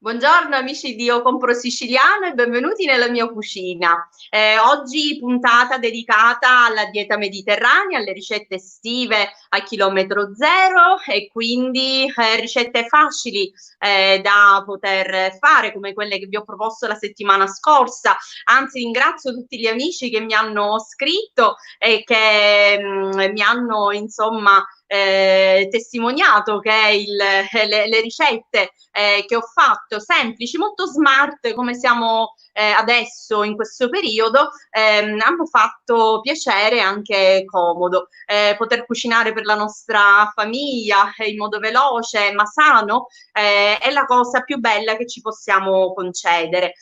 Buongiorno amici di Io Compro Siciliano e benvenuti nella mia cucina. Oggi puntata dedicata alla dieta mediterranea, alle ricette estive a chilometro zero e quindi ricette facili da poter fare come quelle che vi ho proposto la settimana scorsa. Anzi, ringrazio tutti gli amici che mi hanno scritto e che mi hanno insomma testimoniato che le ricette che ho fatto, semplici, molto smart, come siamo adesso in questo periodo, hanno fatto piacere e anche comodo. Poter cucinare per la nostra famiglia in modo veloce ma sano è la cosa più bella che ci possiamo concedere.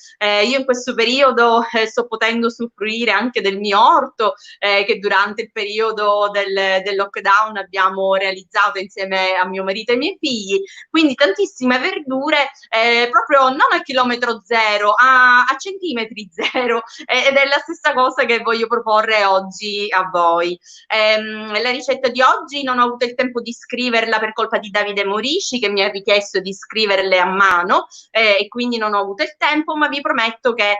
Io in questo periodo sto potendo usufruire anche del mio orto che durante il periodo del lockdown abbiamo realizzato insieme a mio marito e ai miei figli, quindi tantissime verdure proprio non a chilometro zero, a centimetri zero, ed è la stessa cosa che voglio proporre oggi a voi. La ricetta di oggi non ho avuto il tempo di scriverla per colpa di Davide Morici che mi ha richiesto di scriverle a mano e quindi non ho avuto il tempo, ma vi prometto che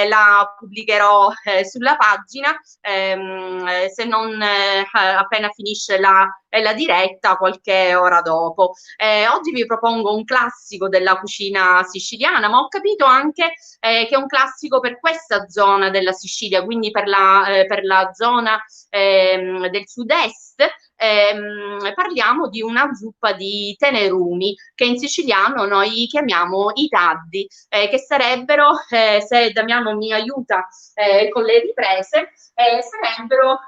la pubblicherò sulla pagina se non appena finisce la diretta qualche ora dopo. Oggi vi propongo un classico della cucina siciliana, ma ho capito anche che è un classico per questa zona della Sicilia, quindi per la zona del sud-est. Parliamo di una zuppa di tenerumi che in siciliano noi chiamiamo i taddi, che sarebbero, se Damiano mi aiuta con le riprese, sarebbero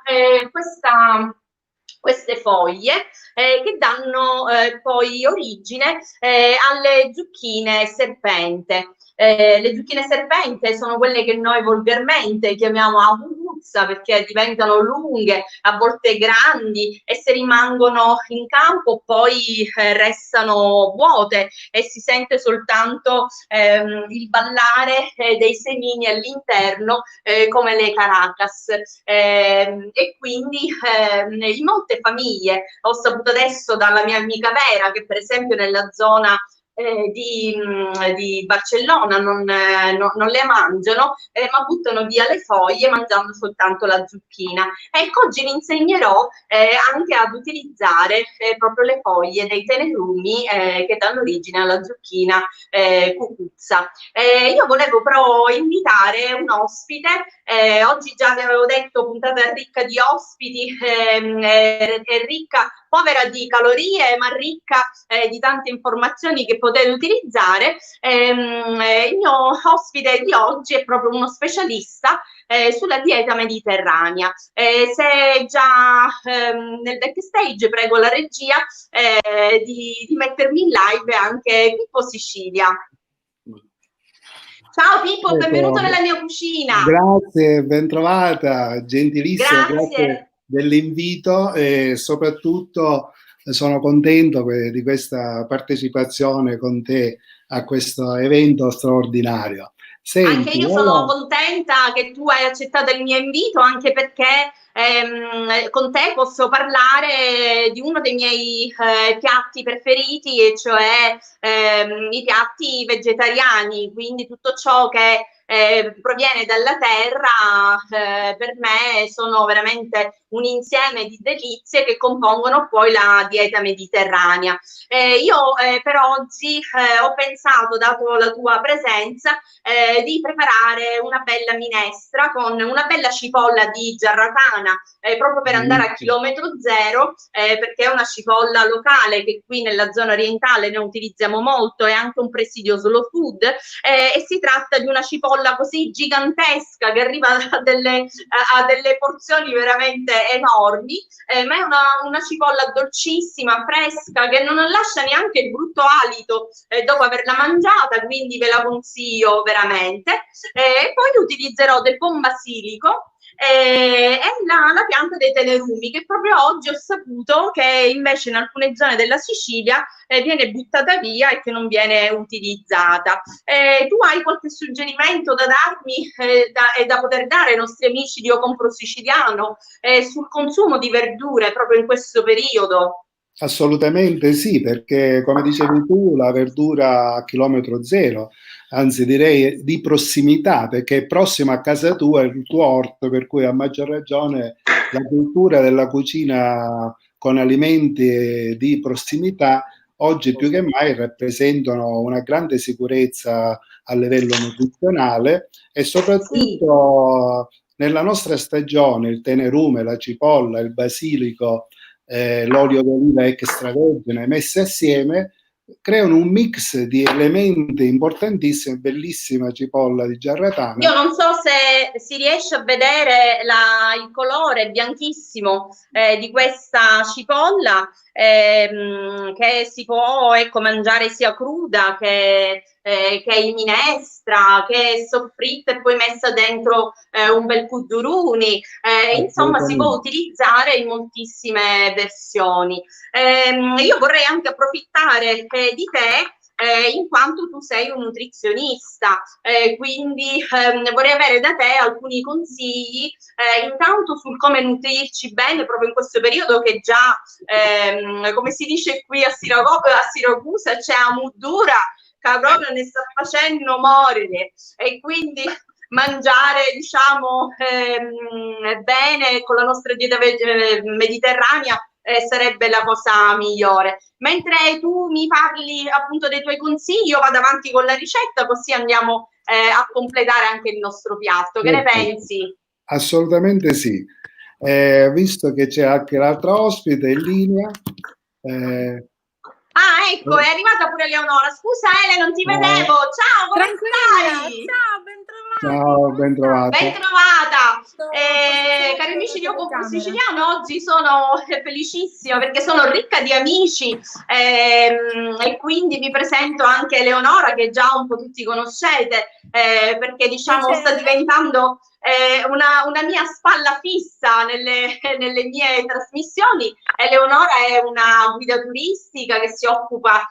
queste foglie che danno poi origine alle zucchine serpente. Le zucchine serpente sono quelle che noi volgarmente chiamiamo a cucuzza perché diventano lunghe, a volte grandi e se rimangono in campo poi restano vuote e si sente soltanto il ballare dei semini all'interno come le caracas. E quindi in molte famiglie, ho saputo adesso dalla mia amica Vera che per esempio nella zona di Barcellona non le mangiano, ma buttano via le foglie mangiando soltanto la zucchina. Ecco, oggi vi insegnerò anche ad utilizzare proprio le foglie dei tenerumi che danno origine alla zucchina cucuzza. Io volevo però invitare un ospite, oggi già vi avevo detto puntata ricca di ospiti, è ricca, povera di calorie ma ricca di tante informazioni che potete utilizzare. Il mio ospite di oggi è proprio uno specialista sulla dieta mediterranea. Se già nel backstage prego la regia di mettermi in live anche Pippo Sicilia. Ciao Pippo, benvenuto Ecco, nella mia cucina. grazie, ben trovata, gentilissima, Grazie. grazie dell'invito e soprattutto sono contento di questa partecipazione con te a questo evento straordinario. Anche Senti, io sono allora, contenta che tu hai accettato il mio invito, anche perché con te posso parlare di uno dei miei piatti preferiti, e cioè i piatti vegetariani, quindi tutto ciò che proviene dalla terra, per me sono veramente un insieme di delizie che compongono poi la dieta mediterranea. Io per oggi ho pensato, dato la tua presenza, di preparare una bella minestra con una bella cipolla di giarratana, proprio per andare a chilometro zero, perché è una cipolla locale che qui nella zona orientale ne utilizziamo molto, è anche un presidio slow food, e si tratta di una cipolla così gigantesca che arriva a delle porzioni veramente enormi, ma è una cipolla dolcissima, fresca, che non lascia neanche il brutto alito dopo averla mangiata, quindi ve la consiglio veramente. E poi utilizzerò del buon basilico e la pianta dei tenerumi, che proprio oggi ho saputo che invece in alcune zone della Sicilia viene buttata via e che non viene utilizzata. Tu hai qualche suggerimento da darmi e da poter dare ai nostri amici di Io Compro Siciliano sul consumo di verdure proprio in questo periodo? Assolutamente sì, perché come dicevi tu, la verdura a chilometro zero, anzi direi di prossimità, perché è prossima a casa tua, è il tuo orto, per cui a maggior ragione la cultura della cucina con alimenti di prossimità oggi più che mai rappresentano una grande sicurezza a livello nutrizionale e Sì. soprattutto nella nostra stagione il tenerume, la cipolla, il basilico, l'olio d'oliva extravergine messi assieme creano un mix di elementi importantissimi, bellissima cipolla di Io Giarratana. non so se si riesce a vedere il colore bianchissimo di questa cipolla che si può, ecco, mangiare sia cruda che in minestra, che è soffritta e poi messa dentro un bel kuduruni. Insomma, si può Assolutamente. utilizzare in moltissime versioni. Io vorrei anche approfittare di te in quanto tu sei un nutrizionista, quindi vorrei avere da te alcuni consigli, intanto sul come nutrirci bene proprio in questo periodo che già, come si dice qui a Siracusa, c'è Amuddura, che proprio ne sta facendo morire e quindi mangiare diciamo bene con la nostra dieta mediterranea sarebbe la cosa migliore. Mentre tu mi parli appunto dei tuoi consigli, io vado avanti con la ricetta, così andiamo a completare anche il nostro piatto. Che ne Perfetto. pensi? Assolutamente sì. Visto che c'è anche l'altra ospite in linea, eh, Ah, ecco, è arrivata pure Leonora. Scusa, Ele, non ti ciao, vedevo. Ciao, come Tranquilla, stai? ciao, bentrovati, ciao, come ben state? trovata. Ben trovata! Sto posizionando Cari amici la di Io Compro telecamera. Siciliano, oggi sono felicissima perché sono ricca di amici e quindi vi presento anche Eleonora che già un po' tutti conoscete perché diciamo sta Piacere. diventando una mia spalla fissa nelle mie trasmissioni. Eleonora è una guida turistica che si occupa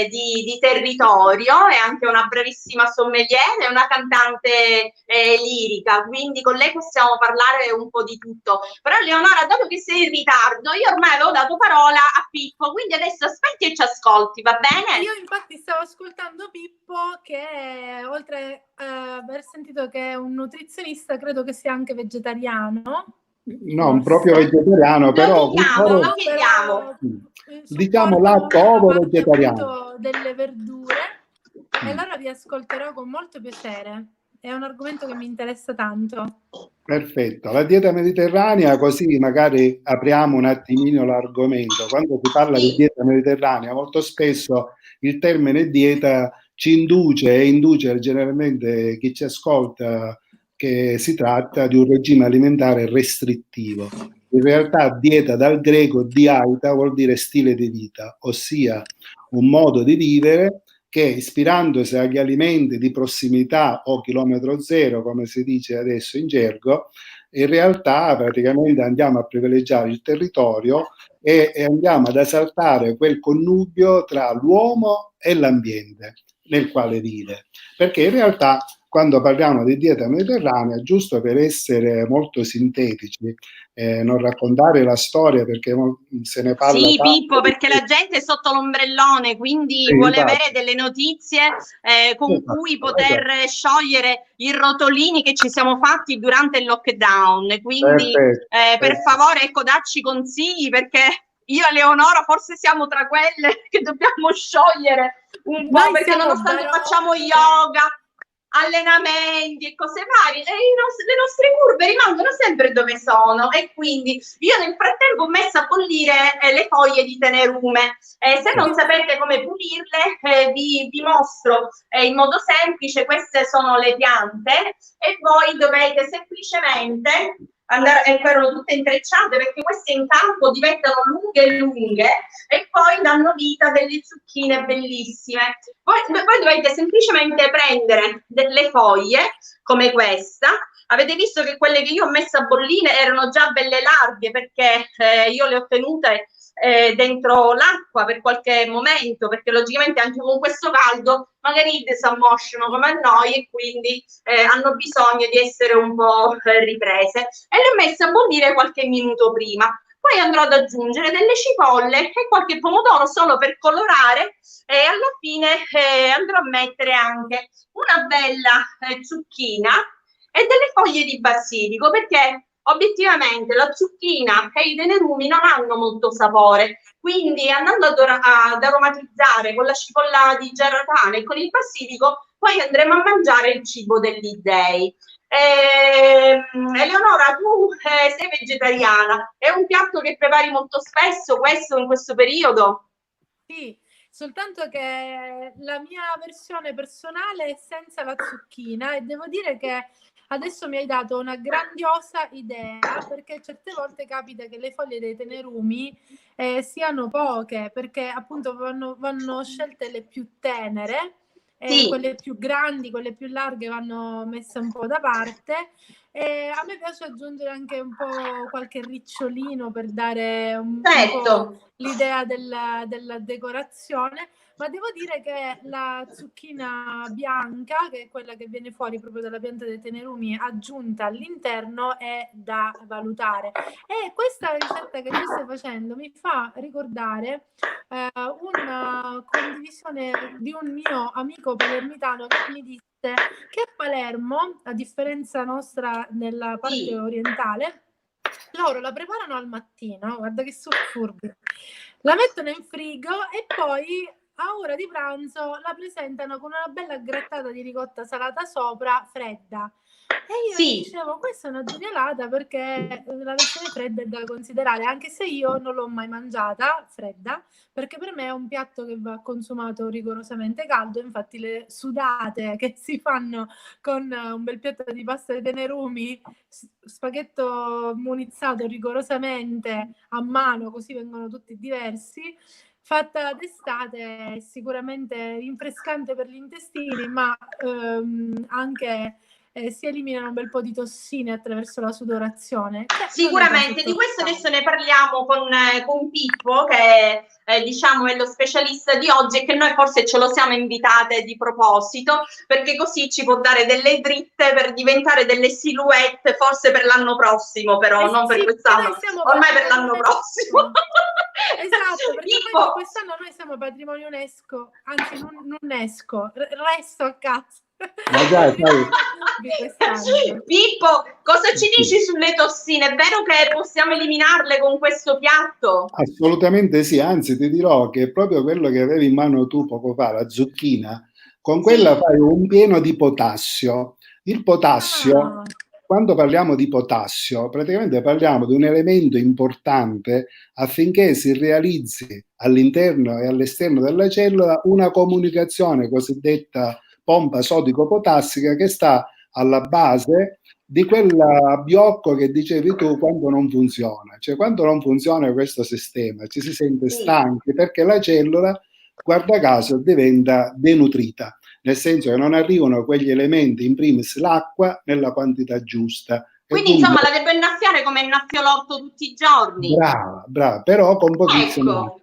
di territorio, è anche una bravissima sommelier e una cantante lirica, quindi con lei possiamo parlare un po' di tutto. Però Leonora, dato che sei in ritardo, io ormai avevo dato parola a Pippo, quindi adesso aspetti e ci ascolti, va bene? Io infatti stavo ascoltando Pippo che oltre a aver sentito che è un nutrizionista, credo che sia anche vegetariano, Non proprio forse. vegetariano, però Lo chiediamo. Però diciamo supporta lato molto la ovo parte vegetariano. appunto delle verdure e allora vi ascolterò con molto piacere. È un argomento che mi interessa tanto. Perfetto, la dieta mediterranea, così magari apriamo un attimino l'argomento. Quando si parla di Sì. dieta mediterranea, molto spesso il termine dieta ci induce e induce generalmente chi ci ascolta che si tratta di un regime alimentare restrittivo. In realtà dieta dal greco diaita vuol dire stile di vita, ossia un modo di vivere che ispirandosi agli alimenti di prossimità o chilometro zero, come si dice adesso in gergo, in realtà praticamente andiamo a privilegiare il territorio e andiamo ad esaltare quel connubio tra l'uomo e l'ambiente nel quale vive. Perché in realtà quando parliamo di dieta mediterranea, giusto per essere molto sintetici, non raccontare la storia perché se ne parla Sì, tanto. Pippo, perché la gente è sotto l'ombrellone, quindi Sì, vuole avere esatto, delle notizie con cui esatto, esatto. poter sciogliere i rotolini che ci siamo fatti durante il lockdown. Quindi, Perfetto, per perfetto. favore, ecco, dacci consigli perché io e Leonora forse siamo tra quelle che dobbiamo sciogliere un po', Noi perché siamo nonostante facciamo barocche. yoga, allenamenti e cose varie, le nostre curve rimangono sempre dove sono e quindi io nel frattempo ho messo a bollire le foglie di tenerume. Se non sapete come pulirle, vi mostro in modo semplice, queste sono le piante e voi dovete semplicemente andare, ecco, erano tutte intrecciate perché queste in campo diventano lunghe e lunghe e poi danno vita a delle zucchine bellissime. Voi dovete semplicemente prendere delle foglie come questa. Avete visto che quelle che io ho messo a bollire erano già belle larghe perché io le ho tenute dentro l'acqua per qualche momento, perché logicamente anche con questo caldo magari si ammosciano come a noi e quindi hanno bisogno di essere un po' riprese. E le ho messe a bollire qualche minuto prima. Poi andrò ad aggiungere delle cipolle e qualche pomodoro solo per colorare, e alla fine andrò a mettere anche una bella zucchina e delle foglie di basilico, perché obiettivamente la zucchina e i tenerumi non hanno molto sapore, quindi andando ad aromatizzare con la cipolla di Gerratane e con il basilico, poi andremo a mangiare il cibo degli dèi. Eleonora, tu sei vegetariana, è un piatto che prepari molto spesso questo in questo periodo? Sì, soltanto che la mia versione personale è senza la zucchina, e devo dire che adesso mi hai dato una grandiosa idea, perché certe volte capita che le foglie dei tenerumi siano poche, perché appunto vanno scelte le più tenere, Sì. quelle più grandi, quelle più larghe vanno messe un po' da parte. E a me piace aggiungere anche un po' qualche ricciolino per dare un po' l'idea della decorazione, ma devo dire che la zucchina bianca, che è quella che viene fuori proprio dalla pianta dei tenerumi, aggiunta all'interno, è da valutare. E questa ricetta che tu stai facendo mi fa ricordare una condivisione di un mio amico palermitano che mi disse che a Palermo, a differenza nostra nella parte orientale, loro la preparano al mattino, guarda che sono furbi, la mettono in frigo e poi a ora di pranzo la presentano con una bella grattata di ricotta salata sopra, fredda. E io dicevo, questa è una genialata, perché la versione fredda è da considerare, anche se io non l'ho mai mangiata fredda, perché per me è un piatto che va consumato rigorosamente caldo. Infatti le sudate che si fanno con un bel piatto di pasta ai tenerumi, spaghetto munizzato rigorosamente a mano, così vengono tutti diversi, fatta d'estate, è sicuramente rinfrescante per gli intestini, ma anche si eliminano un bel po' di tossine attraverso la sudorazione. Sicuramente, di questo adesso ne parliamo con Pippo, che diciamo è lo specialista di oggi, e che noi forse ce lo siamo invitate di proposito, perché così ci può dare delle dritte per diventare delle silhouette, forse per l'anno prossimo, però non per quest'anno, ormai per l'anno prossimo. Esatto, perché poi quest'anno noi siamo patrimonio UNESCO, anzi non UNESCO, resto a casa. Pippo, cosa ci dici sulle tossine? È vero che possiamo eliminarle con questo piatto? Assolutamente sì, anzi ti dirò che proprio quello che avevi in mano tu poco fa, la zucchina, con quella fai un pieno di potassio. Il potassio, quando parliamo di potassio, praticamente parliamo di un elemento importante affinché si realizzi all'interno e all'esterno della cellula una comunicazione cosiddetta pompa sodico-potassica, che sta alla base di quel blocco che dicevi tu quando non funziona. Cioè, quando non funziona questo sistema ci si sente stanchi, perché la cellula, guarda caso, diventa denutrita, nel senso che non arrivano quegli elementi, in primis l'acqua, nella quantità giusta. Quindi insomma la devo innaffiare come innaffio l'orto tutti i giorni. Brava, però con pochissima acqua.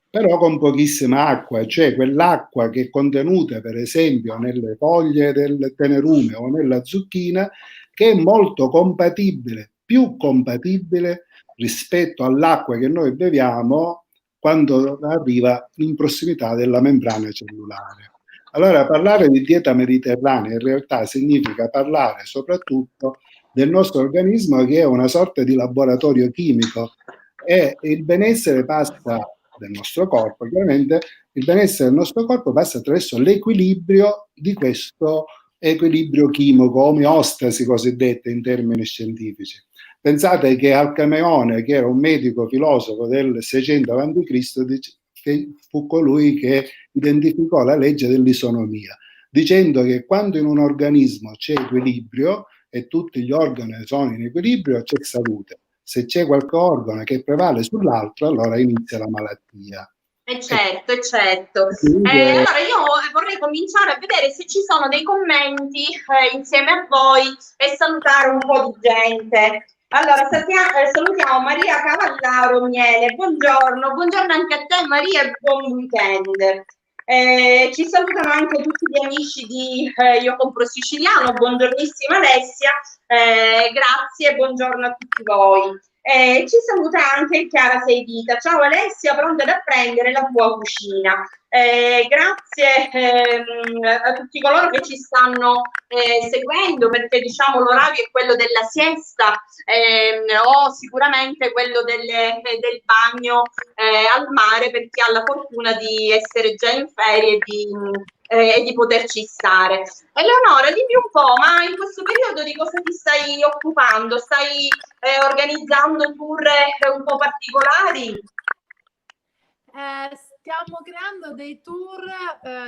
Però con pochissima acqua, cioè quell'acqua che è contenuta per esempio nelle foglie del tenerume o nella zucchina, che è molto compatibile, più compatibile rispetto all'acqua che noi beviamo quando arriva in prossimità della membrana cellulare. Allora, parlare di dieta mediterranea in realtà significa parlare soprattutto del nostro organismo, che è una sorta di laboratorio chimico, e il benessere passa del nostro corpo, chiaramente il benessere del nostro corpo passa attraverso l'equilibrio di questo equilibrio chimico, omeostasi cosiddetta in termini scientifici. Pensate che Alcmeone, che era un medico filosofo del 600 a.C., fu colui che identificò la legge dell'isonomia, dicendo che quando in un organismo c'è equilibrio e tutti gli organi sono in equilibrio, c'è salute. Se c'è qualche organo che prevale sull'altro, allora inizia la malattia. Certo, certo. Allora io vorrei cominciare a vedere se ci sono dei commenti insieme a voi e salutare un po' di gente. Allora, salutiamo Maria Cavallaro Miele, buongiorno anche a te Maria e buon weekend. Ci salutano anche tutti gli amici di Io Compro Siciliano, buongiornissima Alessia, grazie e buongiorno a tutti voi. Ci saluta anche Chiara Seivita. Ciao Alessia, pronta ad apprendere la tua cucina. Grazie a tutti coloro che ci stanno seguendo, perché diciamo l'orario è quello della siesta o sicuramente quello del bagno al mare, per chi ha la fortuna di essere già in ferie e di poterci stare. Eleonora, dimmi un po', ma in questo periodo di cosa ti stai occupando? Stai organizzando tour un po' particolari? Stiamo creando dei tour,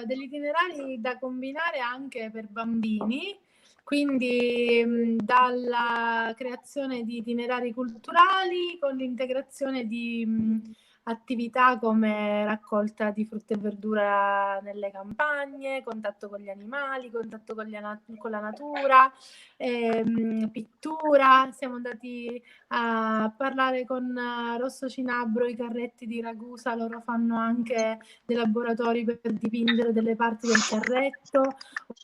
degli itinerari da combinare anche per bambini, quindi dalla creazione di itinerari culturali con l'integrazione di attività come raccolta di frutta e verdura nelle campagne, contatto con gli animali, contatto con la natura, pittura. Siamo andati a parlare con Rosso Cinabro, i carretti di Ragusa, loro fanno anche dei laboratori per dipingere delle parti del carretto,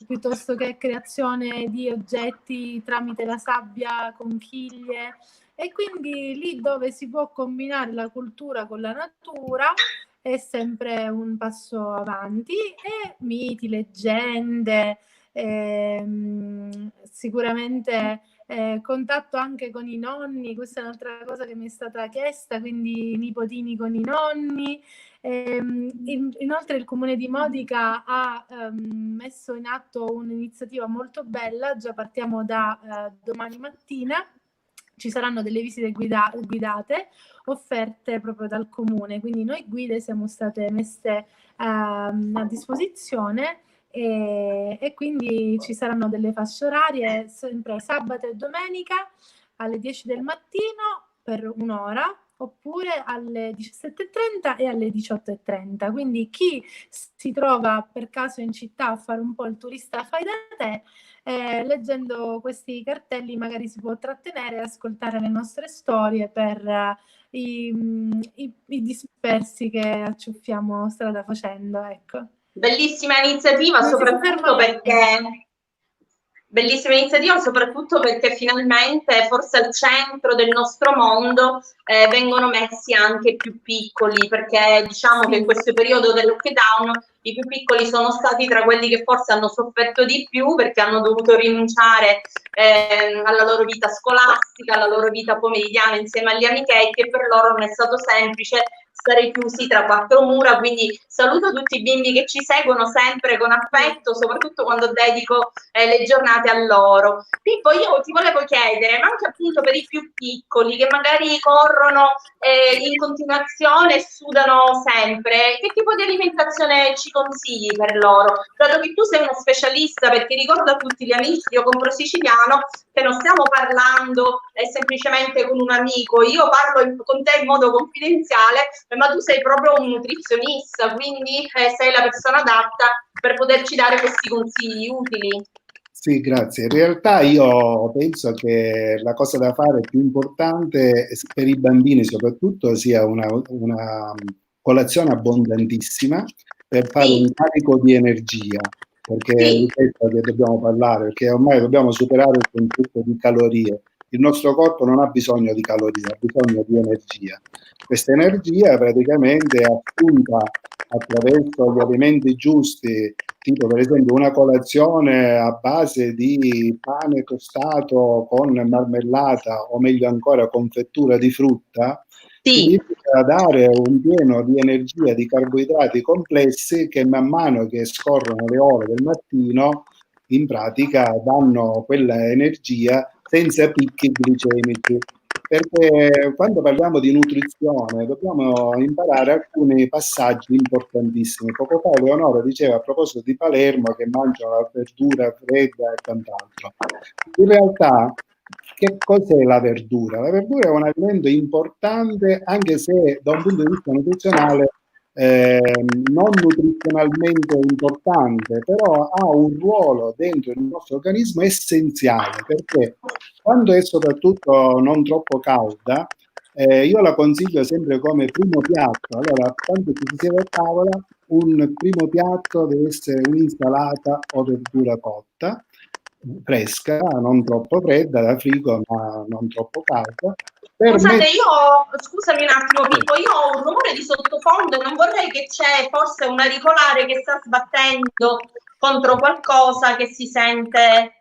piuttosto che creazione di oggetti tramite la sabbia, conchiglie. E quindi lì dove si può combinare la cultura con la natura è sempre un passo avanti, e miti, leggende, sicuramente contatto anche con i nonni. Questa è un'altra cosa che mi è stata chiesta, quindi i nipotini con i nonni. Inoltre il Comune di Modica ha messo in atto un'iniziativa molto bella, già partiamo da domani mattina. Ci saranno delle visite guidate offerte proprio dal comune, quindi noi guide siamo state messe a disposizione, e quindi ci saranno delle fasce orarie sempre sabato e domenica alle 10 del mattino per un'ora, oppure alle 17:30 e alle 18:30. Quindi chi si trova per caso in città a fare un po' il turista fai da te, leggendo questi cartelli magari si può trattenere e ascoltare le nostre storie per i dispersi che acciuffiamo strada facendo, ecco. Bellissima iniziativa, soprattutto perché finalmente forse al centro del nostro mondo vengono messi anche i più piccoli, perché diciamo che in questo periodo del lockdown i più piccoli sono stati tra quelli che forse hanno sofferto di più, perché hanno dovuto rinunciare alla loro vita scolastica, alla loro vita pomeridiana insieme agli amichetti, e per loro non è stato semplice stare chiusi tra quattro mura. Quindi saluto tutti i bimbi che ci seguono sempre con affetto, soprattutto quando dedico le giornate a loro. Pippo, io ti volevo chiedere, ma anche appunto per i più piccoli che magari corrono in continuazione e sudano sempre, che tipo di alimentazione ci consigli per loro? Dato che tu sei uno specialista, perché ricordo a tutti gli amici di Io Compro Siciliano che non stiamo parlando semplicemente con un amico, io parlo con te in modo confidenziale, ma tu sei proprio un nutrizionista, quindi sei la persona adatta per poterci dare questi consigli utili. Sì, grazie. In realtà io penso che la cosa da fare più importante per i bambini soprattutto sia una colazione abbondantissima per fare un carico di energia, perché di questo che dobbiamo parlare, perché ormai dobbiamo superare il concetto di calorie. Il nostro corpo non ha bisogno di calorie, ha bisogno di energia. Questa energia praticamente è assunta attraverso gli alimenti giusti, tipo per esempio una colazione a base di pane tostato con marmellata, o meglio ancora confettura di frutta, significa dare un pieno di energia, di carboidrati complessi che man mano che scorrono le ore del mattino in pratica danno quella energia senza picchi glicemici. Perché quando parliamo di nutrizione dobbiamo imparare alcuni passaggi importantissimi. Poco fa Eleonora diceva a proposito di Palermo che mangiano la verdura fredda e quant'altro. In realtà che cos'è la verdura? La verdura è un alimento importante, anche se da un punto di vista nutrizionale non nutrizionalmente importante, però ha un ruolo dentro il nostro organismo essenziale, perché quando è soprattutto non troppo calda, io la consiglio sempre come primo piatto. Allora, quando ci si siede a tavola, un primo piatto deve essere un'insalata o verdura cotta, fresca, non troppo fredda da frigo, ma non troppo calda, Scusami un attimo Pippo, io ho un rumore di sottofondo, non vorrei che c'è forse un auricolare che sta sbattendo contro qualcosa che si sente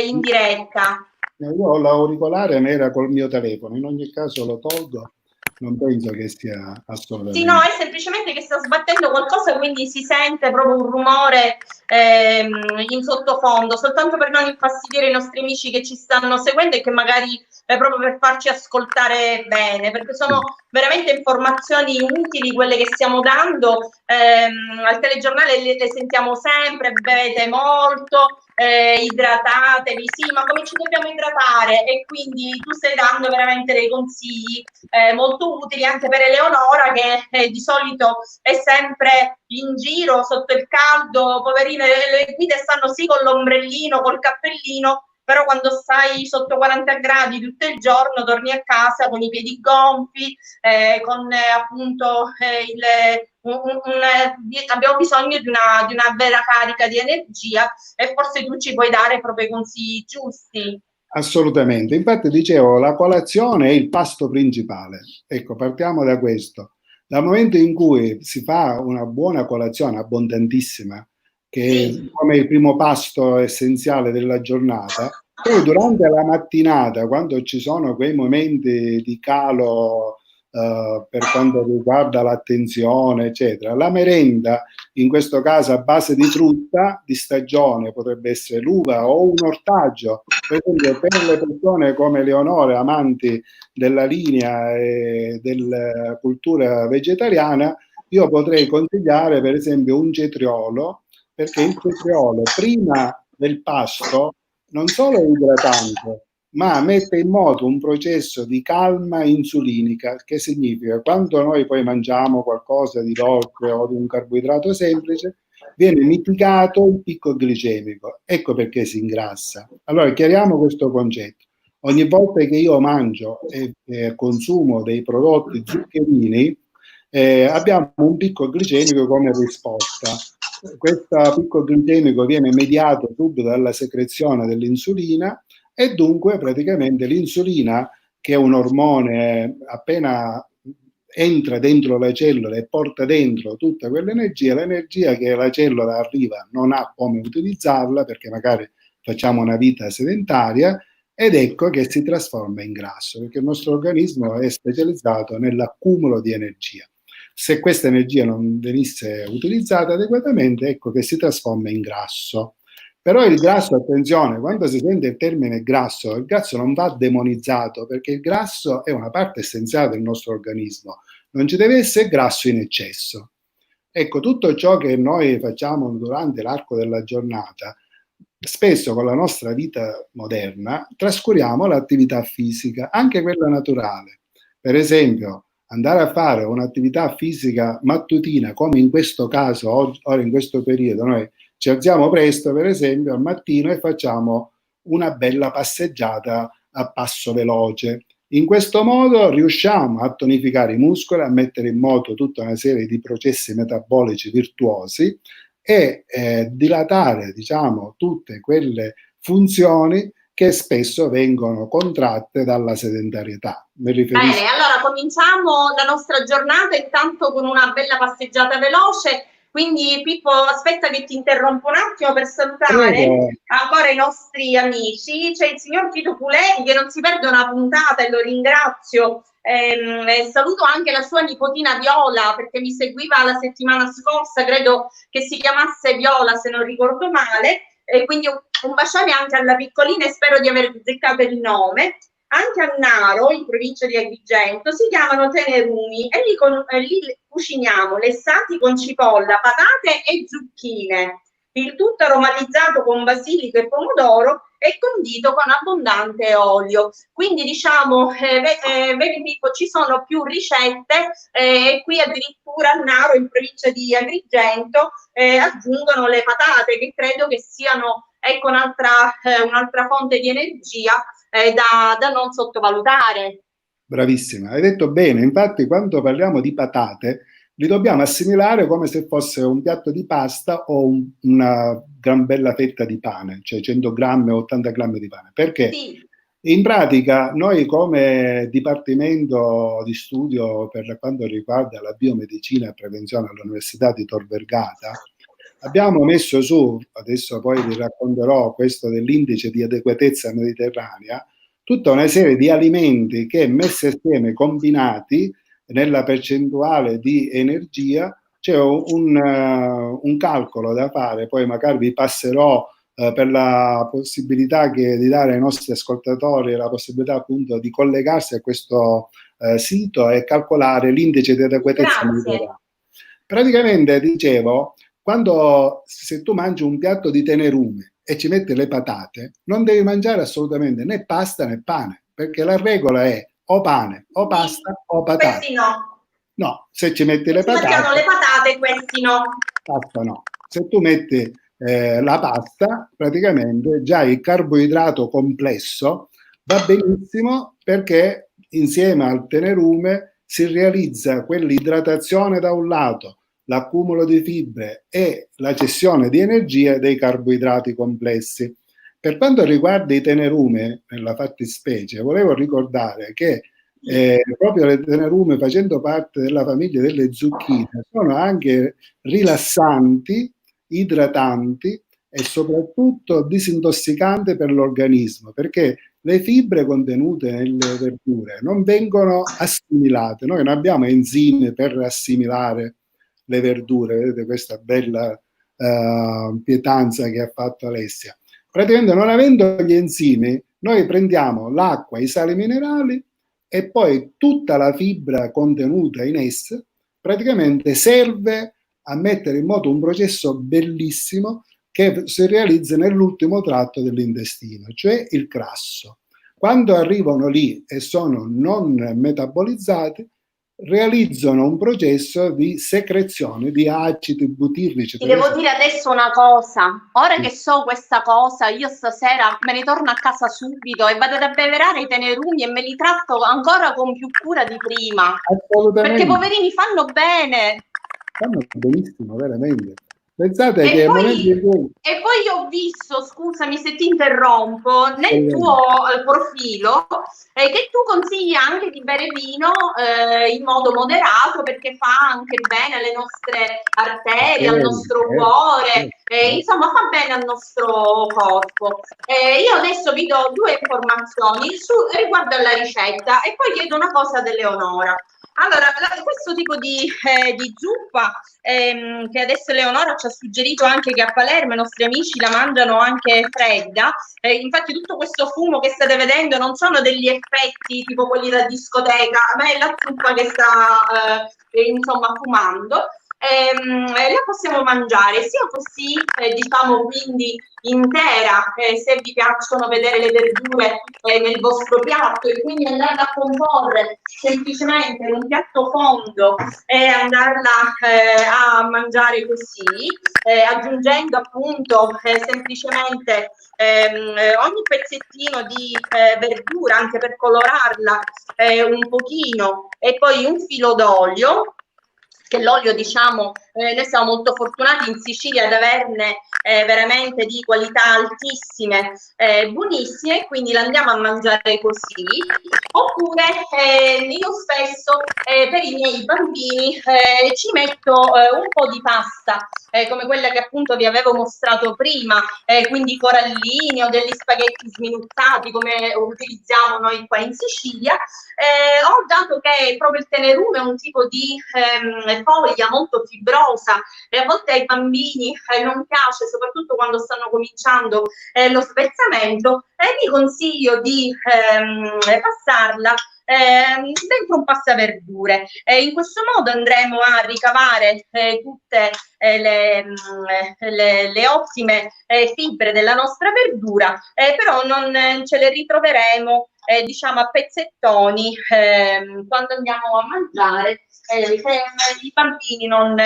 in diretta. Io ho l'auricolare, ma era col mio telefono, in ogni caso lo tolgo, non penso che sia assolutamente... Sì, no, è semplicemente che sta sbattendo qualcosa, quindi si sente proprio un rumore in sottofondo, soltanto per non infastidire i nostri amici che ci stanno seguendo e che magari proprio per farci ascoltare bene, perché sono veramente informazioni utili quelle che stiamo dando. Al telegiornale le sentiamo sempre, bevete molto, idratatevi, sì, ma come ci dobbiamo idratare? E quindi tu stai dando veramente dei consigli molto utili anche per Eleonora, che di solito è sempre in giro sotto il caldo, poverine, le guide stanno sì con l'ombrellino, col cappellino, però quando stai sotto 40 gradi tutto il giorno torni a casa con i piedi gonfi, con appunto abbiamo bisogno di una vera carica di energia, e forse tu ci puoi dare proprio i consigli giusti. Assolutamente, infatti dicevo, la colazione è il pasto principale. Ecco, partiamo da questo. Dal momento in cui si fa una buona colazione, abbondantissima, che è come il primo pasto essenziale della giornata, poi durante la mattinata, quando ci sono quei momenti di calo per quanto riguarda l'attenzione, eccetera, la merenda, in questo caso a base di frutta di stagione, potrebbe essere l'uva o un ortaggio, per esempio per le persone come Leonore, amanti della linea e della cultura vegetariana, io potrei consigliare per esempio un cetriolo, perché il cetriolo prima del pasto non solo è idratante, ma mette in moto un processo di calma insulinica, che significa quando noi poi mangiamo qualcosa di dolce o di un carboidrato semplice, viene mitigato il picco glicemico. Ecco perché si ingrassa. Allora chiariamo questo concetto. Ogni volta che io mangio e consumo dei prodotti zuccherini, abbiamo un picco glicemico come risposta. Questo picco glicemico viene mediato subito dalla secrezione dell'insulina, e dunque praticamente l'insulina, che è un ormone, appena entra dentro la cellula e porta dentro tutta quell'energia, l'energia che la cellula arriva non ha come utilizzarla, perché magari facciamo una vita sedentaria, ed ecco che si trasforma in grasso, perché il nostro organismo è specializzato nell'accumulo di energia. Se questa energia non venisse utilizzata adeguatamente, ecco che si trasforma in grasso. Però il grasso, attenzione, quando si sente il termine grasso, il grasso non va demonizzato, perché il grasso è una parte essenziale del nostro organismo. Non ci deve essere grasso in eccesso. Ecco, tutto ciò che noi facciamo durante l'arco della giornata, spesso con la nostra vita moderna, trascuriamo l'attività fisica, anche quella naturale. Per esempio, andare a fare un'attività fisica mattutina, come in questo caso, ora in questo periodo, noi ci alziamo presto, per esempio, al mattino e facciamo una bella passeggiata a passo veloce. In questo modo riusciamo a tonificare i muscoli, a mettere in moto tutta una serie di processi metabolici virtuosi e dilatare, diciamo, tutte quelle funzioni che spesso vengono contratte dalla sedentarietà. Bene, allora cominciamo la nostra giornata intanto con una bella passeggiata veloce. Quindi Pippo, aspetta che ti interrompo un attimo per salutare ancora i nostri amici. C'è il signor Tito Puleri che non si perde una puntata e lo ringrazio. Saluto anche la sua nipotina Viola, perché mi seguiva la settimana scorsa, credo che si chiamasse Viola se non ricordo male, e quindi un bacione anche alla piccolina e spero di aver azzeccato il nome. Anche a Naro, in provincia di Agrigento, si chiamano tenerumi e lì cuciniamo lessati con cipolla, patate e zucchine, il tutto aromatizzato con basilico e pomodoro e condito con abbondante olio. Quindi diciamo, vedi Pippo, ci sono più ricette e qui addirittura a Naro, in provincia di Agrigento, aggiungono le patate, che credo che siano, ecco, un'altra fonte di energia da non sottovalutare. Bravissima, hai detto bene. Infatti quando parliamo di patate li dobbiamo assimilare come se fosse un piatto di pasta o una gran bella fetta di pane, cioè 100 grammi o 80 grammi di pane. Perché? Sì. In pratica noi come Dipartimento di Studio per quanto riguarda la biomedicina e prevenzione all'Università di Tor Vergata abbiamo messo su, adesso poi vi racconterò questo dell'indice di adeguatezza mediterranea, tutta una serie di alimenti che messi assieme, combinati nella percentuale di energia, c'è un calcolo da fare, poi magari vi passerò per la possibilità di dare ai nostri ascoltatori la possibilità appunto di collegarsi a questo sito e calcolare l'indice di adeguatezza mediterranea. Praticamente, dicevo, se tu mangi un piatto di tenerume e ci metti le patate, non devi mangiare assolutamente né pasta né pane, perché la regola è o pane, o pasta, o patate. Questi no. No, se ci metti le patate... mettiamo le patate, questi no. Pasta no. Se tu metti la pasta, praticamente già il carboidrato complesso va benissimo, perché insieme al tenerume si realizza quell'idratazione da un lato, l'accumulo di fibre e la cessione di energia dei carboidrati complessi. Per quanto riguarda i tenerume, nella fattispecie, volevo ricordare che proprio le tenerume, facendo parte della famiglia delle zucchine, sono anche rilassanti, idratanti e soprattutto disintossicanti per l'organismo, perché le fibre contenute nelle verdure non vengono assimilate. Noi non abbiamo enzimi per assimilare le verdure, vedete questa bella pietanza che ha fatto Alessia. Praticamente, non avendo gli enzimi, noi prendiamo l'acqua, i sali minerali e poi tutta la fibra contenuta in essa praticamente serve a mettere in moto un processo bellissimo che si realizza nell'ultimo tratto dell'intestino, cioè il crasso. Quando arrivano lì e sono non metabolizzati, realizzano un processo di secrezione di acidi butirrici. Ti devo dire adesso una cosa, ora che so questa cosa, io stasera me ne torno a casa subito e vado ad abbeverare i tenerumi e me li tratto ancora con più cura di prima. Assolutamente. Perché poverini fanno bene. Fanno benissimo, veramente. Pensate e che poi ho visto, scusami se ti interrompo, nel tuo profilo che tu consigli anche di bere vino in modo moderato, perché fa anche bene alle nostre arterie, al nostro cuore, insomma fa bene al nostro corpo. Io adesso vi do due informazioni riguardo alla ricetta e poi chiedo una cosa ad Eleonora. Allora, questo tipo di zuppa che adesso Eleonora ci ha suggerito anche che a Palermo i nostri amici la mangiano anche fredda, infatti tutto questo fumo che state vedendo non sono degli effetti tipo quelli da discoteca, ma è la zuppa che sta insomma fumando. La possiamo mangiare sia così, diciamo, quindi intera, se vi piacciono vedere le verdure nel vostro piatto, e quindi andarla a comporre semplicemente in un piatto fondo e andarla a mangiare così, aggiungendo appunto semplicemente ogni pezzettino di verdura, anche per colorarla un pochino, e poi un filo d'olio, che l'olio, diciamo, noi siamo molto fortunati in Sicilia ad averne veramente di qualità altissime, buonissime, quindi la andiamo a mangiare così. Oppure io spesso per i miei bambini ci metto un po' di pasta, come quella che appunto vi avevo mostrato prima, quindi corallini o degli spaghetti sminuzzati come utilizziamo noi qua in Sicilia. Ho dato che proprio il tenerume è un tipo di foglia molto fibrosa e a volte ai bambini non piace, soprattutto quando stanno cominciando lo spezzamento, e vi consiglio di passarla dentro un passaverdure. In questo modo andremo a ricavare tutte le ottime fibre della nostra verdura, però non ce le ritroveremo diciamo a pezzettoni quando andiamo a mangiare, che i bambini non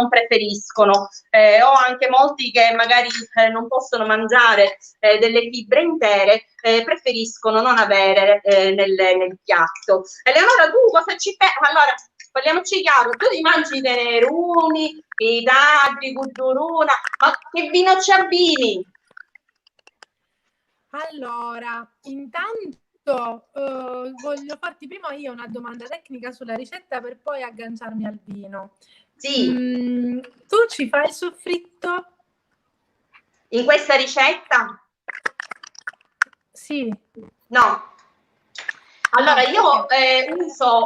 preferiscono, o anche molti che magari non possono mangiare delle fibre intere, preferiscono non avere nel piatto. Eleonora, tu cosa ci fai? Allora, parliamoci chiaro, tu ti mangi i tenerumi, i dadi, cudduruna, ma che vino ci abbini? Allora, intanto voglio farti prima io una domanda tecnica sulla ricetta per poi agganciarmi al vino. Sì. Tu ci fai il soffritto? In questa ricetta? Sì. No. Allora, io uso,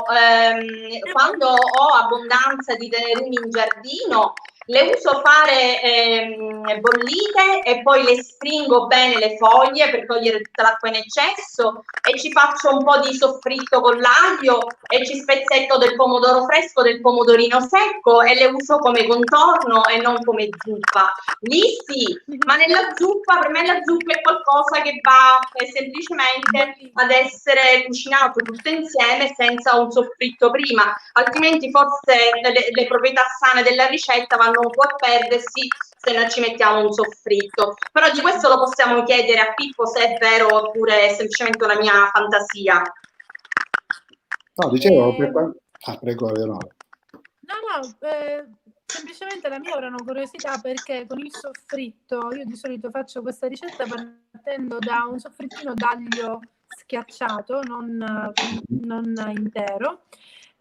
quando ho abbondanza di tenerumi in giardino, le uso fare bollite e poi le stringo bene le foglie per togliere tutta l'acqua in eccesso e ci faccio un po' di soffritto con l'aglio e ci spezzetto del pomodoro fresco, del pomodorino secco e le uso come contorno e non come zuppa. Lì sì, ma nella zuppa, per me la zuppa è qualcosa che va semplicemente ad essere cucinato tutto insieme senza un soffritto prima, altrimenti forse le proprietà sane della ricetta vanno un po' a perdersi se non ci mettiamo un soffritto. Però di questo lo possiamo chiedere a Pippo se è vero oppure è semplicemente una mia fantasia. No, dicevo, prego Leonora. No, semplicemente la mia era una curiosità perché con il soffritto io di solito faccio questa ricetta partendo da un soffrittino d'aglio schiacciato, non intero,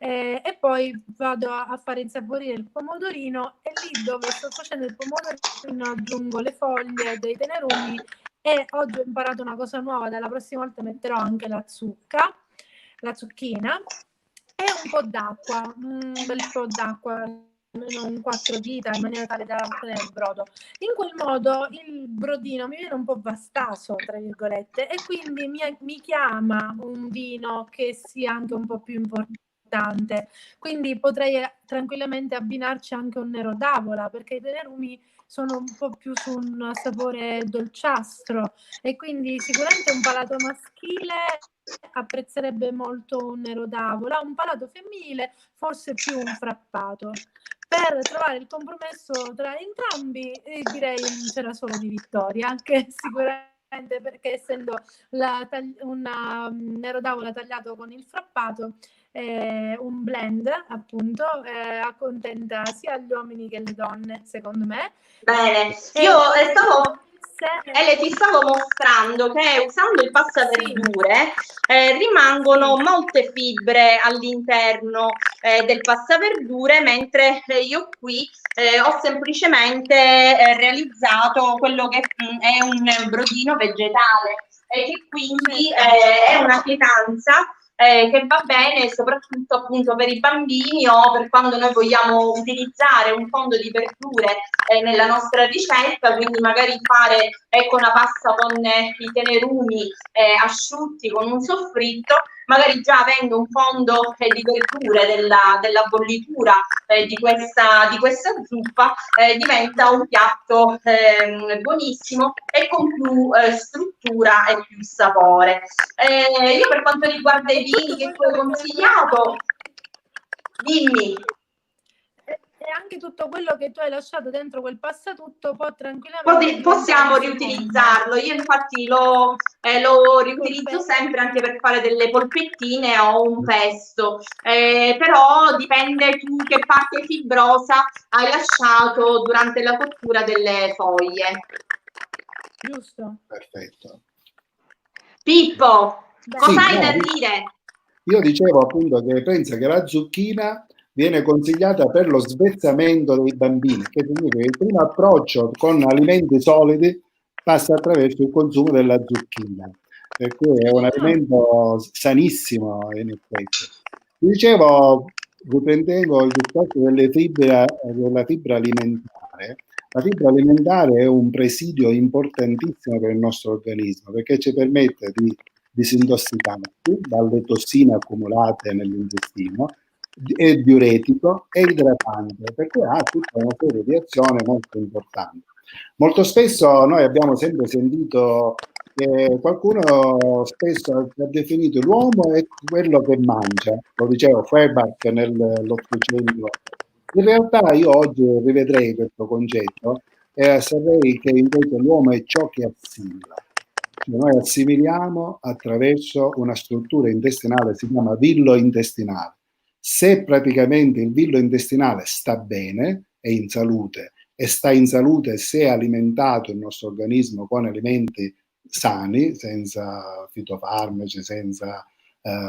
e poi vado a fare insaporire il pomodorino e lì dove sto facendo il pomodorino aggiungo le foglie dei tenerumi e oggi ho imparato una cosa nuova, dalla prossima volta metterò anche la zucchina e un po' d'acqua, un bel po' d'acqua, almeno un 4 dita, in maniera tale da ottenere il brodo. In quel modo il brodino mi viene un po' vastaso, tra virgolette, e quindi mi chiama un vino che sia anche un po' più importante. Quindi potrei tranquillamente abbinarci anche un nero d'avola, perché i tenerumi sono un po' più su un sapore dolciastro e quindi sicuramente un palato maschile apprezzerebbe molto un nero d'avola, un palato femminile forse più un frappato. Per trovare il compromesso tra entrambi direi un c'era solo di vittoria, anche sicuramente perché essendo un nero d'avola tagliato con il frappato, un blend appunto accontenta sia gli uomini che le donne, secondo me. Bene, io ti stavo mostrando che usando il passaverdure rimangono molte fibre all'interno del passaverdure, mentre io qui ho semplicemente realizzato quello che è un brodino vegetale e che quindi è una pietanza che va bene soprattutto appunto per i bambini o per quando noi vogliamo utilizzare un fondo di verdure nella nostra ricetta, quindi magari fare una pasta con i tenerumi asciutti con un soffritto, magari già avendo un fondo di verdure della bollitura di questa zuppa diventa un piatto buonissimo e con più struttura e più sapore. Io per quanto riguarda i vini che tu hai consigliato, dimmi. E anche tutto quello che tu hai lasciato dentro quel passatutto può tranquillamente possiamo riutilizzarlo. Io infatti lo riutilizzo sempre anche per fare delle polpettine o un pesto, però dipende tu che parte fibrosa hai lasciato durante la cottura delle foglie. Giusto. Perfetto. Pippo, cosa hai da dire? dire? Io dicevo appunto che penso che la zucchina viene consigliata per lo svezzamento dei bambini, che significa che il primo approccio con alimenti solidi passa attraverso il consumo della zucchina, per cui è un alimento sanissimo in effetti. Dicevo, riprendevo il discorso della fibra alimentare. La fibra alimentare è un presidio importantissimo per il nostro organismo perché ci permette di disintossicarsi dalle tossine accumulate nell'intestino, è diuretico e idratante, perché ha tutta una serie di azioni molto importanti. Molto spesso noi abbiamo sempre sentito che qualcuno spesso ha definito l'uomo è quello che mangia, lo diceva Feuerbach nell'Ottocento. In realtà io oggi rivedrei questo concetto e saprei che invece l'uomo è ciò che assimila. Noi assimiliamo attraverso una struttura intestinale, si chiama villo intestinale. Se praticamente il villo intestinale sta bene, è in salute, e sta in salute se è alimentato il nostro organismo con alimenti sani, senza fitofarmaci, senza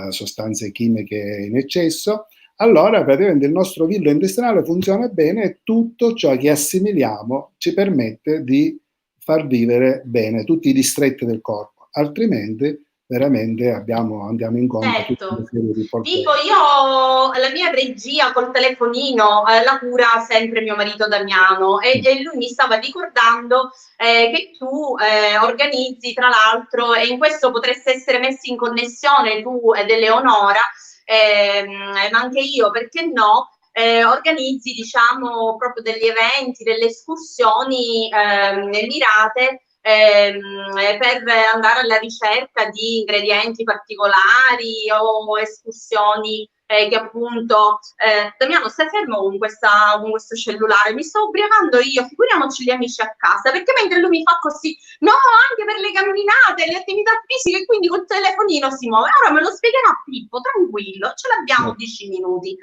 sostanze chimiche in eccesso, allora praticamente il nostro villo intestinale funziona bene e tutto ciò che assimiliamo ci permette di far vivere bene tutti i distretti del corpo, altrimenti veramente andiamo incontro a tutta una Certo. serie di problemi. Dico, io la mia regia col telefonino la cura sempre mio marito Damiano e lui mi stava ricordando che tu organizzi tra l'altro, e in questo potreste essere messi in connessione tu ed Eleonora, ma anche io, perché no? Organizzi diciamo proprio degli eventi, delle escursioni mirate per andare alla ricerca di ingredienti particolari o escursioni che appunto Damiano stai fermo con questo cellulare, mi sto ubriacando io, figuriamoci gli amici a casa, perché mentre lui mi fa così no, anche per le camminate, le attività fisiche, quindi col telefonino si muove. Ora me lo spiegherà Pippo, tranquillo, ce l'abbiamo 10 minuti.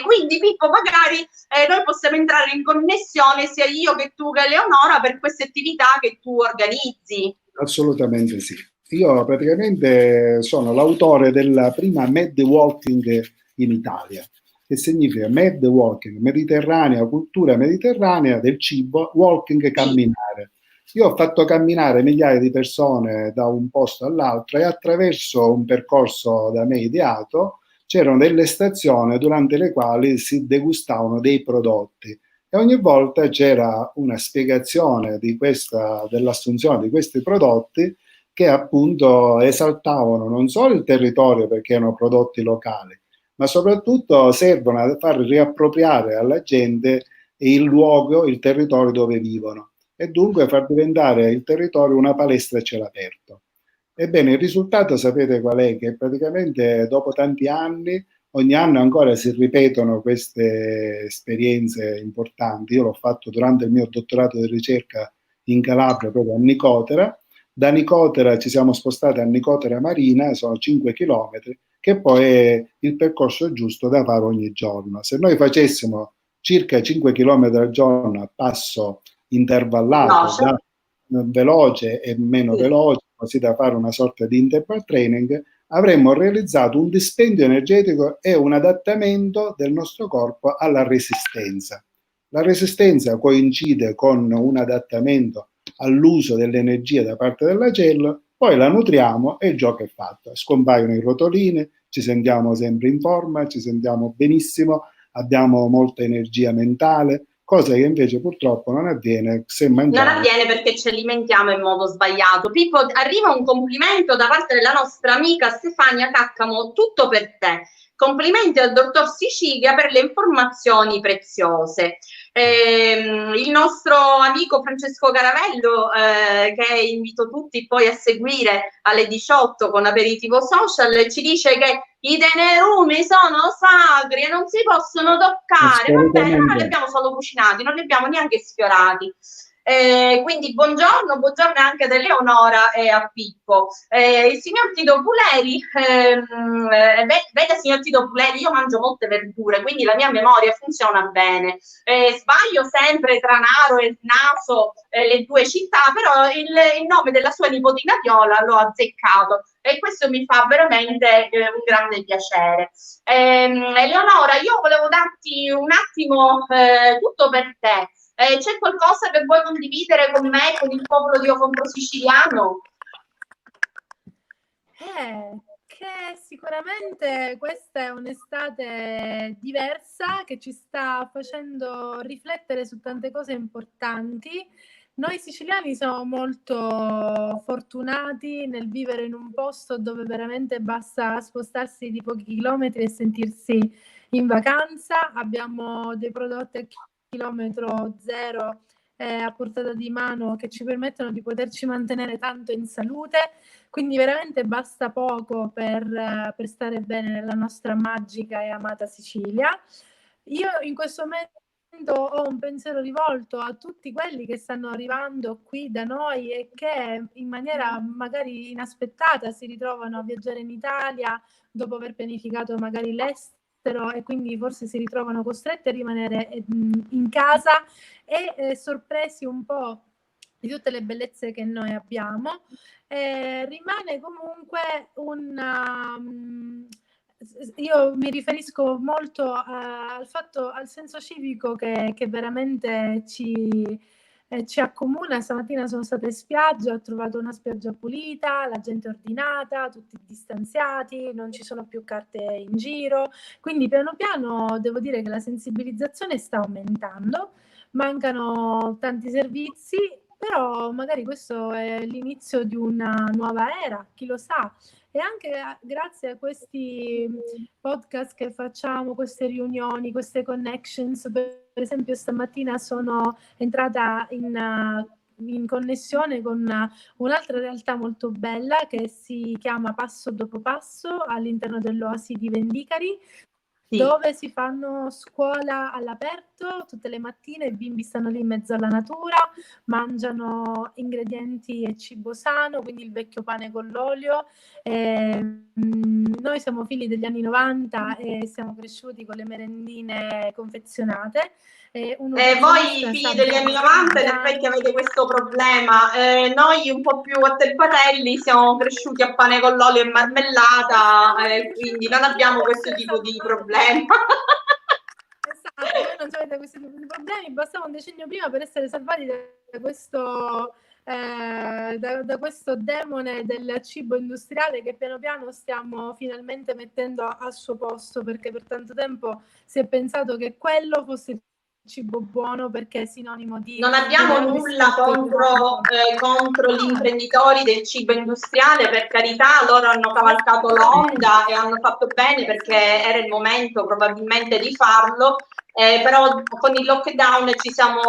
Quindi Pippo, magari noi possiamo entrare in connessione sia io che tu che Leonora per queste attività che tu organizzi. Assolutamente sì. Io praticamente sono l'autore della prima Mad Walking in Italia, che significa Mad Walking, mediterranea, cultura mediterranea del cibo, walking, camminare. Io ho fatto camminare migliaia di persone da un posto all'altro e attraverso un percorso da me ideato c'erano delle stazioni durante le quali si degustavano dei prodotti e ogni volta c'era una spiegazione dell'assunzione di questi prodotti che appunto esaltavano non solo il territorio perché erano prodotti locali, ma soprattutto servono a far riappropriare alla gente il luogo, il territorio dove vivono e dunque far diventare il territorio una palestra a cielo aperto. Ebbene, il risultato sapete qual è? Che praticamente dopo tanti anni, ogni anno ancora si ripetono queste esperienze importanti. Io l'ho fatto durante il mio dottorato di ricerca in Calabria, proprio a Nicotera. Da Nicotera ci siamo spostati a Nicotera Marina, sono 5 chilometri, che poi è il percorso giusto da fare ogni giorno. Se noi facessimo circa 5 chilometri al giorno a passo intervallato, da veloce e meno veloce, così da fare una sorta di interval training, avremmo realizzato un dispendio energetico e un adattamento del nostro corpo alla resistenza. La resistenza coincide con un adattamento all'uso dell'energia da parte della cellula, poi la nutriamo e il gioco è fatto. Scompaiono i rotolini, ci sentiamo sempre in forma, ci sentiamo benissimo, abbiamo molta energia mentale, cosa che invece purtroppo non avviene se mangiamo. Non avviene perché ci alimentiamo in modo sbagliato. Pippo, arriva un complimento da parte della nostra amica Stefania Caccamo, tutto per te. Complimenti al dottor Sicilia per le informazioni preziose. Il nostro amico Francesco Caravello, che invito tutti poi a seguire alle 18 con Aperitivo Social, ci dice che i denerumi sono sacri e non si possono toccare. Va bene, noi li abbiamo solo cucinati, non li abbiamo neanche sfiorati. Quindi buongiorno anche ad Eleonora e a Pippo. Il signor Tito Puleri, vede signor Tito Puleri, io mangio molte verdure, quindi la mia memoria funziona bene. Sbaglio sempre tra Naro e Naso, le due città, però il nome della sua nipotina Viola l'ho azzeccato e questo mi fa veramente un grande piacere. Eleonora, io volevo darti un attimo tutto per te. C'è qualcosa che vuoi condividere con me, con il popolo di Ocontro Siciliano? Che sicuramente questa è un'estate diversa che ci sta facendo riflettere su tante cose importanti. Noi siciliani siamo molto fortunati nel vivere in un posto dove veramente basta spostarsi di pochi chilometri e sentirsi in vacanza. Abbiamo dei prodotti a chilometro zero a portata di mano che ci permettono di poterci mantenere tanto in salute, quindi veramente basta poco per stare bene nella nostra magica e amata Sicilia. Io in questo momento ho un pensiero rivolto a tutti quelli che stanno arrivando qui da noi e che in maniera magari inaspettata si ritrovano a viaggiare in Italia dopo aver pianificato magari l'estero e quindi forse si ritrovano costretti a rimanere in casa e sorpresi un po' di tutte le bellezze che noi abbiamo. Rimane comunque io mi riferisco molto al senso civico che veramente ci accomuna. Stamattina sono stata in spiaggia, ho trovato una spiaggia pulita, la gente ordinata, tutti distanziati, non ci sono più carte in giro, quindi piano piano devo dire che la sensibilizzazione sta aumentando, mancano tanti servizi, però magari questo è l'inizio di una nuova era, chi lo sa. E anche grazie a questi podcast che facciamo, queste riunioni, queste connections, per esempio stamattina sono entrata in connessione con un'altra realtà molto bella che si chiama Passo dopo Passo all'interno dell'Oasi di Vendicari, dove si fanno scuola all'aperto tutte le mattine, i bimbi stanno lì in mezzo alla natura, mangiano ingredienti e cibo sano, quindi il vecchio pane con l'olio. Noi siamo figli degli anni 90 e siamo cresciuti con le merendine confezionate. Voi figli degli anni 90 in effetti avete questo problema, noi un po' più attempatelli siamo cresciuti a pane con l'olio e marmellata, quindi non abbiamo questo tipo di problema. Esatto, voi non avete questo tipo di problemi, bastava un decennio prima per essere salvati da questo demone del cibo industriale che piano piano stiamo finalmente mettendo al suo posto, perché per tanto tempo si è pensato che quello fosse il cibo buono perché è sinonimo di... Non abbiamo nulla contro gli imprenditori del cibo industriale, per carità, loro hanno cavalcato l'onda e hanno fatto bene perché era il momento probabilmente di farlo. Però con il lockdown ci siamo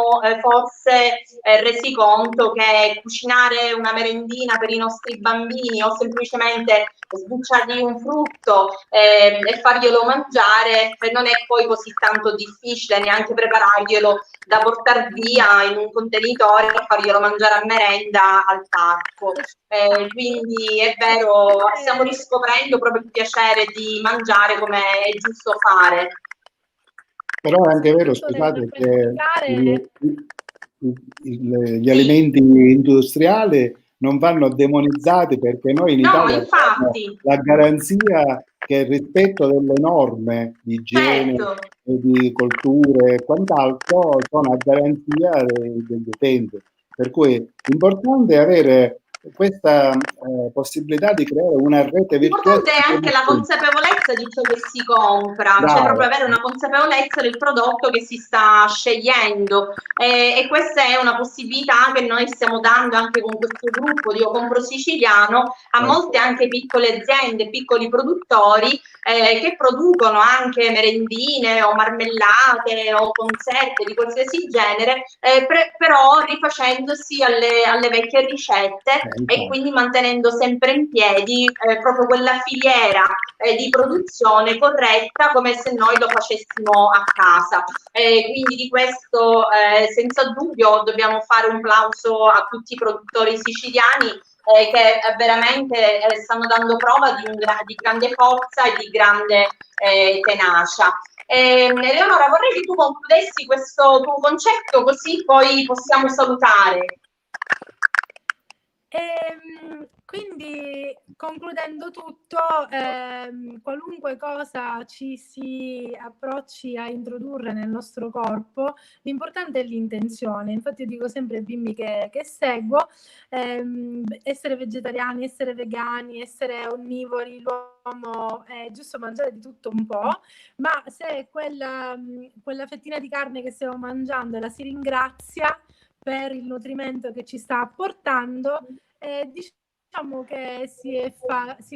forse resi conto che cucinare una merendina per i nostri bambini o semplicemente sbucciargli un frutto e farglielo mangiare non è poi così tanto difficile, neanche prepararglielo da portare via in un contenitore e farglielo mangiare a merenda al parco. Quindi è vero, stiamo riscoprendo proprio il piacere di mangiare come è giusto fare. Però è anche vero, scusate, che gli alimenti industriali non vanno demonizzati, perché noi in Italia abbiamo la garanzia che il rispetto delle norme di igiene, e di colture e quant'altro sono a garanzia degli utenti. Per cui è importante avere questa possibilità di creare una rete virtuosa. L'importante è anche la consapevolezza di ciò che si compra, cioè proprio avere una consapevolezza del prodotto che si sta scegliendo, e questa è una possibilità che noi stiamo dando anche con questo gruppo di Io Compro Siciliano a molte anche piccole aziende, piccoli produttori che producono anche merendine o marmellate o conserve di qualsiasi genere, però rifacendosi alle vecchie ricette e quindi mantenendo sempre in piedi proprio quella filiera di produzione corretta, come se noi lo facessimo a casa. Quindi di questo senza dubbio dobbiamo fare un plauso a tutti i produttori siciliani che veramente stanno dando prova di grande forza e di grande tenacia. Eleonora, vorrei che tu concludessi questo tuo concetto, così poi possiamo salutare. Quindi concludendo tutto, qualunque cosa ci si approcci a introdurre nel nostro corpo, l'importante è l'intenzione. Infatti io dico sempre ai bimbi che seguo, essere vegetariani, essere vegani, essere onnivori, l'uomo è giusto mangiare di tutto un po', ma se quella fettina di carne che stiamo mangiando la si ringrazia per il nutrimento che ci sta apportando, diciamo che si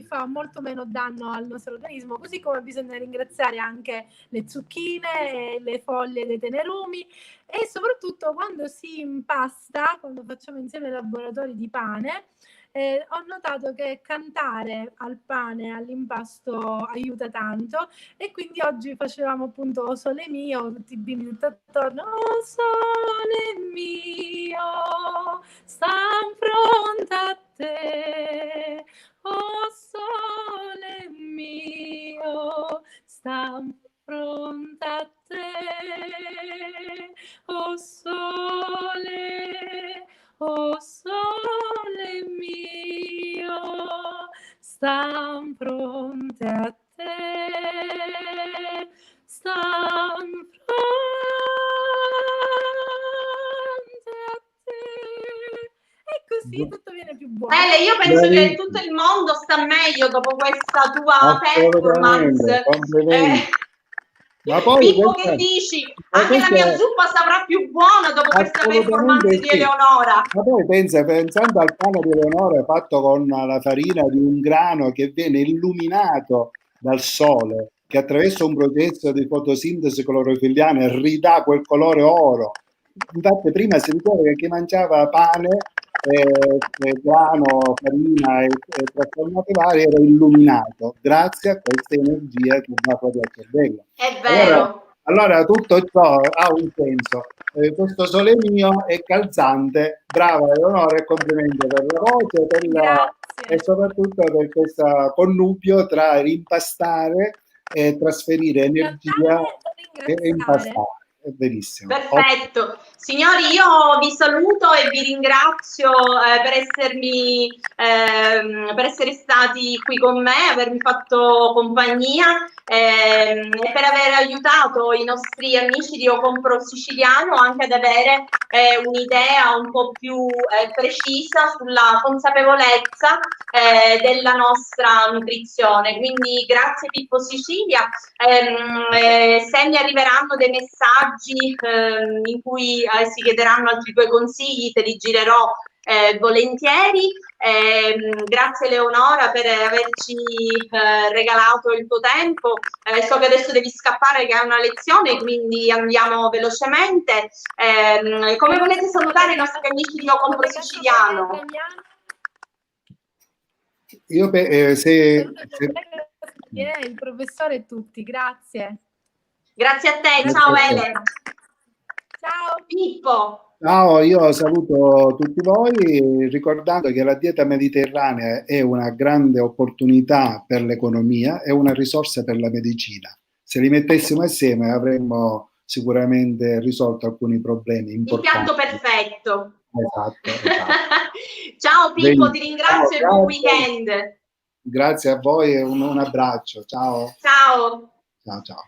fa molto meno danno al nostro organismo, così come bisogna ringraziare anche le zucchine, le foglie dei tenerumi, e soprattutto quando si impasta, quando facciamo insieme laboratori di pane, ho notato che cantare al pane, all'impasto aiuta tanto, e quindi oggi facevamo appunto O Sole Mio, tutti i bimbi tutto attorno, O Sole Mio, sta in fronte a te, O Sole mio, sta in fronte a te, O Sole, oh sole mio, stan fronte a te, stan fronte a te. E così tutto viene più buono. Io penso che tutto il mondo sta meglio dopo questa tua performance. Ma poi Pippo, che dici? Anche la mia zuppa saprà più buona dopo questa performance di Eleonora. Ma poi pensando al pane di Eleonora fatto con la farina di un grano che viene illuminato dal sole, che attraverso un processo di fotosintesi clorofilliana ridà quel colore oro. Infatti prima si ricorda che chi mangiava pane, grano, farina e trasformati vari era illuminato grazie a questa energia che va proprio al cervello. È vero. Allora tutto ciò ha un senso. Questo sole mio è calzante. Brava Eleonora, e complimenti per la voce e soprattutto per questo connubio tra impastare e trasferire energia e impastare. È benissimo. Perfetto. Signori, io vi saluto e vi ringrazio per essere stati qui con me, avermi fatto compagnia e per aver aiutato i nostri amici di Io Compro Siciliano anche ad avere un'idea un po' più precisa sulla consapevolezza della nostra nutrizione. Quindi grazie Pippo Sicilia. Se mi arriveranno dei messaggi in cui si chiederanno altri tuoi consigli, te li girerò volentieri. Grazie Eleonora per averci regalato il tuo tempo. So che adesso devi scappare, che hai una lezione, quindi andiamo velocemente. Come volete salutare i nostri amici di Io Compro Siciliano? Io il professore e tutti, grazie. Grazie a te, ciao Ele. Ciao Pippo. Ciao, io saluto tutti voi ricordando che la dieta mediterranea è una grande opportunità per l'economia e una risorsa per la medicina. Se li mettessimo assieme avremmo sicuramente risolto alcuni problemi importanti. Il piatto perfetto. Esatto. Ciao Pippo, ti ringrazio e buon weekend. Grazie a voi e un abbraccio. Ciao. Ciao. Ciao.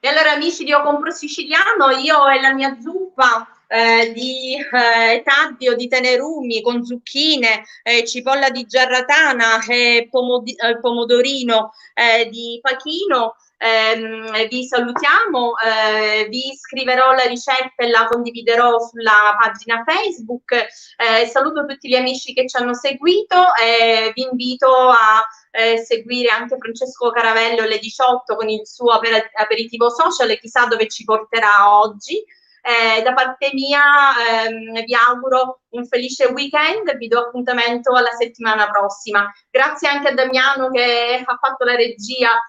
E allora amici di Io Compro Siciliano, io e la mia zuppa di taddeo di tenerumi con zucchine, cipolla di giarratana e pomodorino di pachino. Vi salutiamo, vi scriverò la ricetta e la condividerò sulla pagina Facebook. Saluto tutti gli amici che ci hanno seguito e vi invito a seguire anche Francesco Caravello alle 18 con il suo aperitivo social, chissà dove ci porterà oggi. Da parte mia vi auguro un felice weekend e vi do appuntamento alla settimana prossima. Grazie anche a Damiano che ha fatto la regia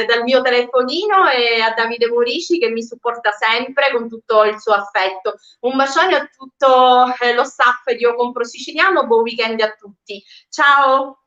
dal mio telefonino e a Davide Morici che mi supporta sempre con tutto il suo affetto. Un bacione a tutto lo staff di Io Compro Siciliano, buon weekend a tutti. Ciao!